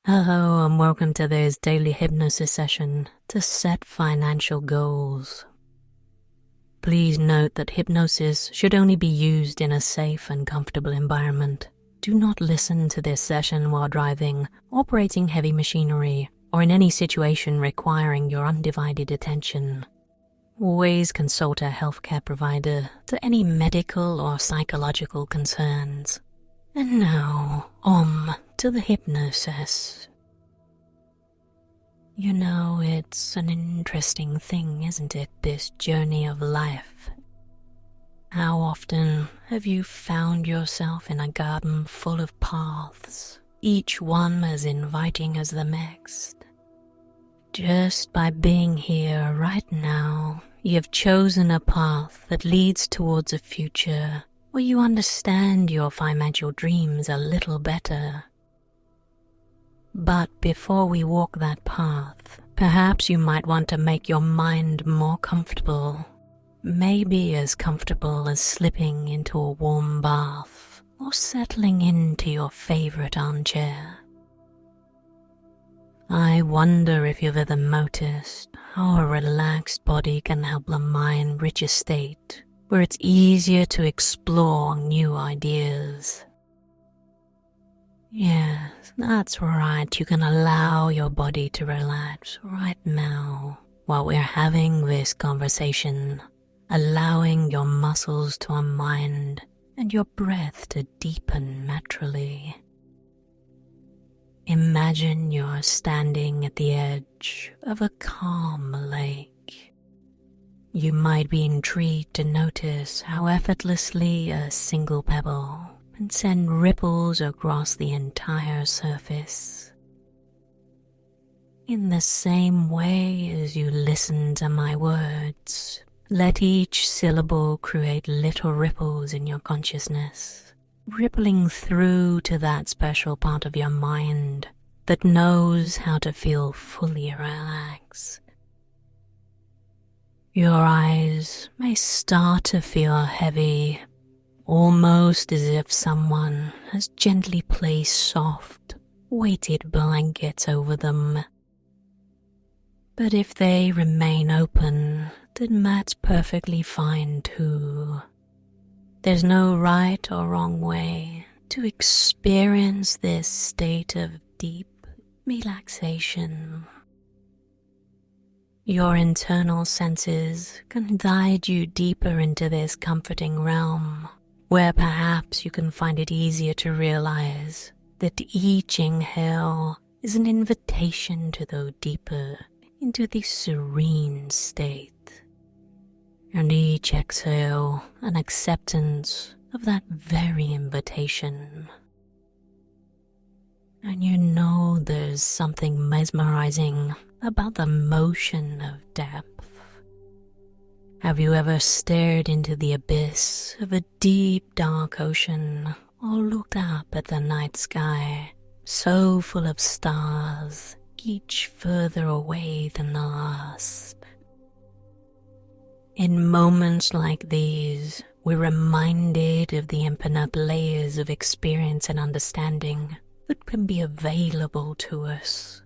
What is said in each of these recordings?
Hello and welcome to this daily hypnosis session to set financial goals. Please note that hypnosis should only be used in a safe and comfortable environment. Do not listen to this session while driving, operating heavy machinery, or in any situation requiring your undivided attention. Always consult a healthcare provider for any medical or psychological concerns. And now, on to the hypnosis. You know, it's an interesting thing, isn't it, this journey of life? How often have you found yourself in a garden full of paths, each one as inviting as the next? Just by being here right now, you have chosen a path that leads towards a future where you understand your financial dreams a little better. But before we walk that path, perhaps you might want to make your mind more comfortable, maybe as comfortable as slipping into a warm bath or settling into your favorite armchair. I wonder if you've ever noticed how a relaxed body can help the mind reach a state where it's easier to explore new ideas. Yes, that's right, you can allow your body to relax right now while we're having this conversation, allowing your muscles to unwind and your breath to deepen naturally. Imagine you're standing at the edge of a calm lake. You might be intrigued to notice how effortlessly a single pebble can send ripples across the entire surface. In the same way as you listen to my words, let each syllable create little ripples in your consciousness, rippling through to that special part of your mind that knows how to feel fully relaxed. Your eyes may start to feel heavy, almost as if someone has gently placed soft, weighted blankets over them. But if they remain open, then that's perfectly fine too. There's no right or wrong way to experience this state of deep relaxation. Your internal senses can guide you deeper into this comforting realm, where perhaps you can find it easier to realize that each inhale is an invitation to go deeper into the serene state, and each exhale an acceptance of that very invitation. And you know there's something mesmerizing about the motion of depth. Have you ever stared into the abyss of a deep, dark ocean or looked up at the night sky, so full of stars, each further away than the last? In moments like these, we're reminded of the infinite layers of experience and understanding that can be available to us.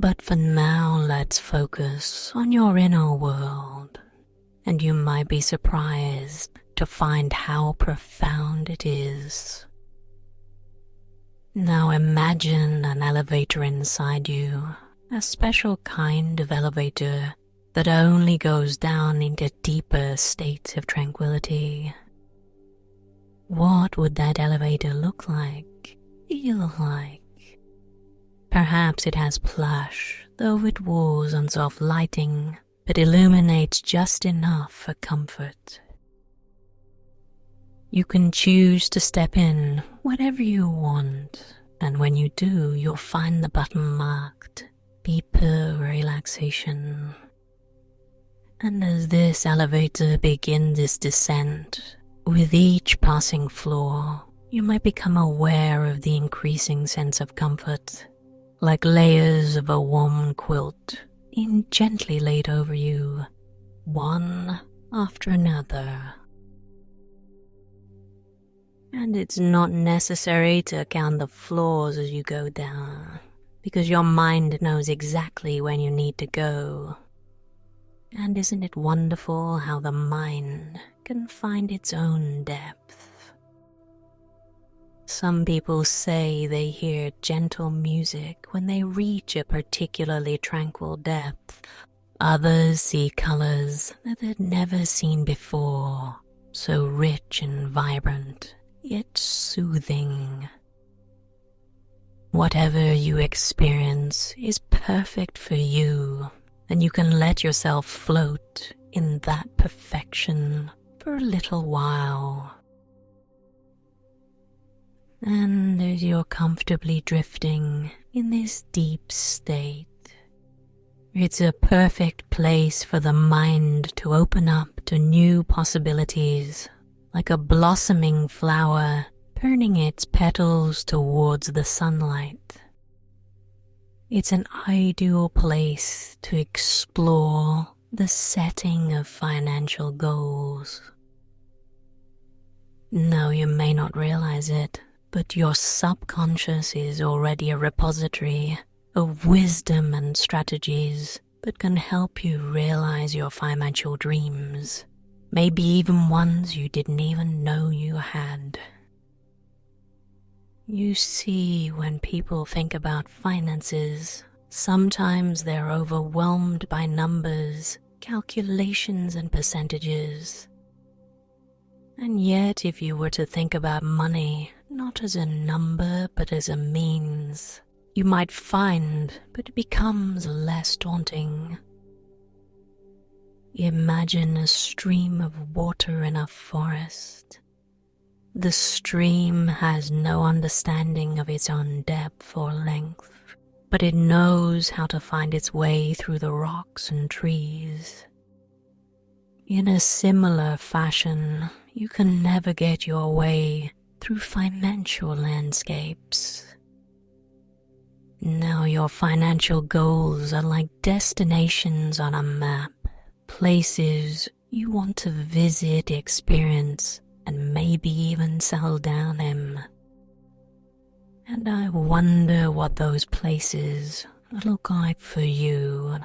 But for now, let's focus on your inner world, and you might be surprised to find how profound it is. Now imagine an elevator inside you, a special kind of elevator that only goes down into deeper states of tranquility. What would that elevator look like, feel like? Perhaps it has plush, velvet walls and soft lighting, but illuminates just enough for comfort. You can choose to step in whatever you want, and when you do, you'll find the button marked Deeper Relaxation. And as this elevator begins its descent, with each passing floor, you might become aware of the increasing sense of comfort, like layers of a warm quilt being gently laid over you, one after another. And it's not necessary to count the floors as you go down, because your mind knows exactly when you need to go. And isn't it wonderful how the mind can find its own depth? Some people say they hear gentle music when they reach a particularly tranquil depth. Others see colors that they'd never seen before, so rich and vibrant, yet soothing. Whatever you experience is perfect for you, and you can let yourself float in that perfection for a little while. And as you're comfortably drifting in this deep state, it's a perfect place for the mind to open up to new possibilities, like a blossoming flower turning its petals towards the sunlight. It's an ideal place to explore the setting of financial goals. No, you may not realize it, but your subconscious is already a repository of wisdom and strategies that can help you realize your financial dreams, maybe even ones you didn't even know you had. You see, when people think about finances, sometimes they're overwhelmed by numbers, calculations, and percentages. And yet, if you were to think about money not as a number but as a means, you might find that it becomes less daunting. Imagine a stream of water in a forest. The stream has no understanding of its own depth or length, but it knows how to find its way through the rocks and trees. In a similar fashion, you can navigate your way through financial landscapes. Now your financial goals are like destinations on a map, places you want to visit, experience, and maybe even settle down in. And I wonder what those places look like for you.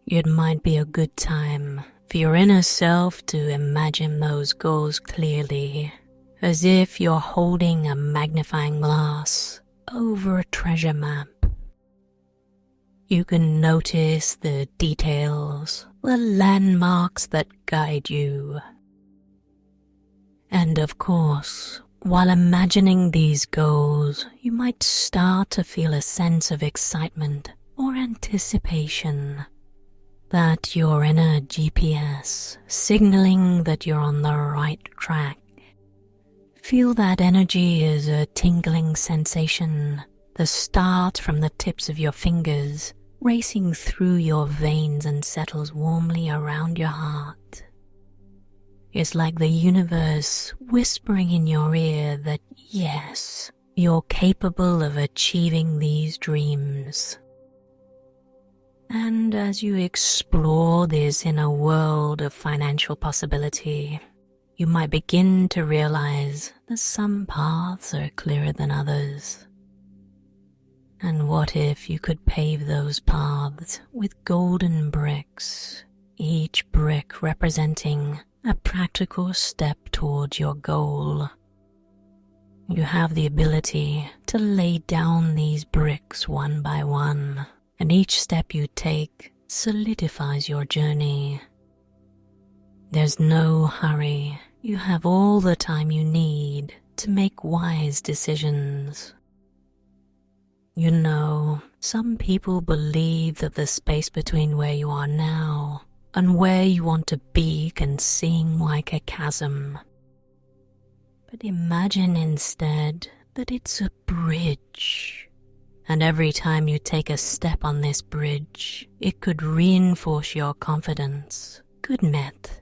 It might be a good time for your inner self to imagine those goals clearly, as if you're holding a magnifying glass over a treasure map. You can notice the details, the landmarks that guide you. And of course, while imagining these goals, you might start to feel a sense of excitement or anticipation, that you're in a GPS, signaling that you're on the right track. Feel that energy as a tingling sensation, the start from the tips of your fingers, racing through your veins and settles warmly around your heart. It's like the universe whispering in your ear that yes, you're capable of achieving these dreams. And as you explore this inner world of financial possibility, you might begin to realize that some paths are clearer than others. And what if you could pave those paths with golden bricks, each brick representing a practical step towards your goal? You have the ability to lay down these bricks one by one, and each step you take solidifies your journey. There's no hurry. You have all the time you need to make wise decisions. You know, some people believe that the space between where you are now and where you want to be can seem like a chasm. But imagine instead that it's a bridge, and every time you take a step on this bridge, it could reinforce your confidence. Good myth.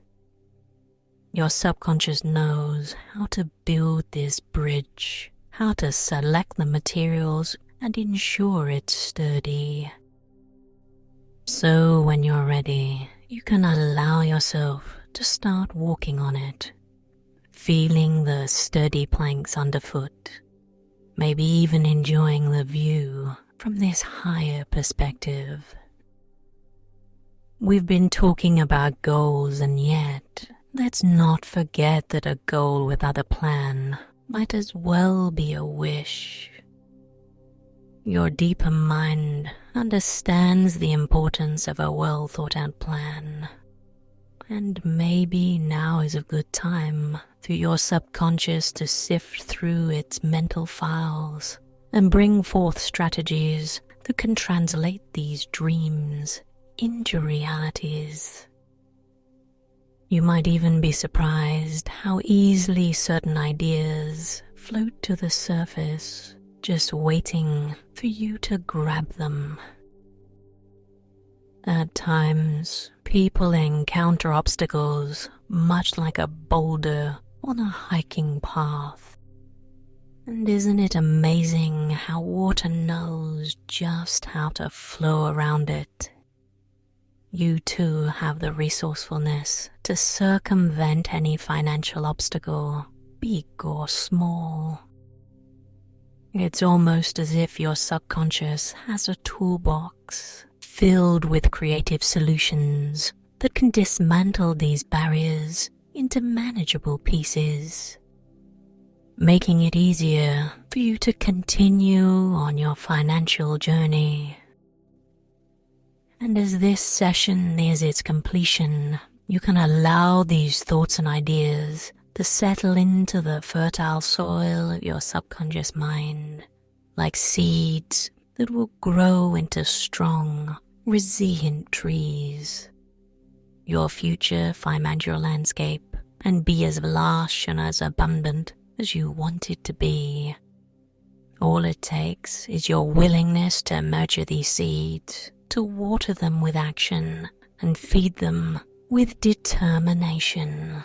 Your subconscious knows how to build this bridge, how to select the materials and ensure it's sturdy. So when you're ready, you can allow yourself to start walking on it. feeling the sturdy planks underfoot, maybe even enjoying the view from this higher perspective. We've been talking about goals, and yet let's not forget that a goal without a plan might as well be a wish. Your deeper mind understands the importance of a well-thought-out plan, and maybe now is a good time for your subconscious to sift through its mental files and bring forth strategies that can translate these dreams into realities. You might even be surprised how easily certain ideas float to the surface, just waiting for you to grab them. At times, people encounter obstacles much like a boulder on a hiking path. And isn't it amazing how water knows just how to flow around it? You too have the resourcefulness to circumvent any financial obstacle, big or small. It's almost as if your subconscious has a toolbox filled with creative solutions that can dismantle these barriers into manageable pieces, making it easier for you to continue on your financial journey. And as this session nears its completion, you can allow these thoughts and ideas to settle into the fertile soil of your subconscious mind, like seeds that will grow into strong, resilient trees. Your future financial landscape and be as lush and as abundant as you want it to be. All it takes is your willingness to nurture these seeds, to water them with action and feed them with determination.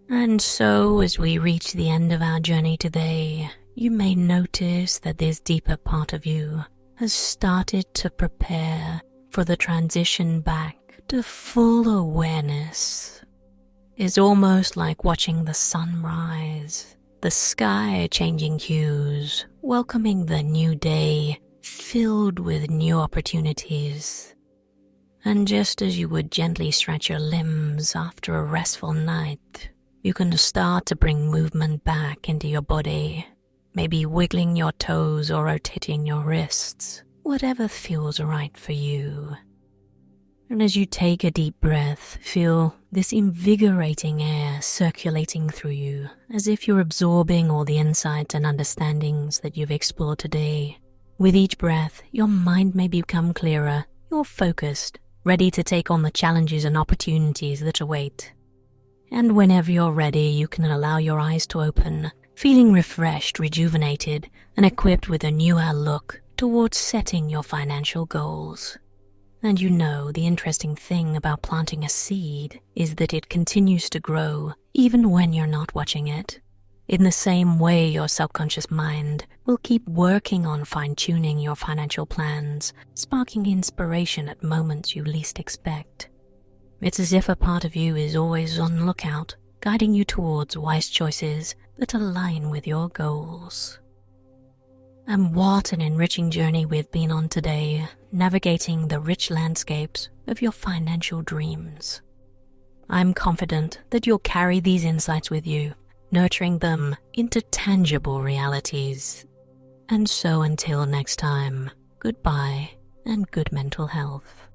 And so, as we reach the end of our journey today, you may notice that this deeper part of you has started to prepare for the transition back to full awareness. It's almost like watching the sun rise, the sky changing hues, welcoming the new day filled with new opportunities. And just as you would gently stretch your limbs after a restful night, you can start to bring movement back into your body, maybe wiggling your toes or rotating your wrists, whatever feels right for you. And as you take a deep breath, feel this invigorating air circulating through you, as if you're absorbing all the insights and understandings that you've explored today. With each breath, your mind may become clearer, you're focused, ready to take on the challenges and opportunities that await. And whenever you're ready, you can allow your eyes to open, feeling refreshed, rejuvenated, and equipped with a newer look towards setting your financial goals. And you know, the interesting thing about planting a seed is that it continues to grow even when you're not watching it. In the same way, your subconscious mind will keep working on fine-tuning your financial plans, sparking inspiration at moments you least expect. It's as if a part of you is always on the lookout, guiding you towards wise choices that align with your goals. And what an enriching journey we've been on today, navigating the rich landscapes of your financial dreams. I'm confident that you'll carry these insights with you, nurturing them into tangible realities. And so until next time, goodbye and good mental health.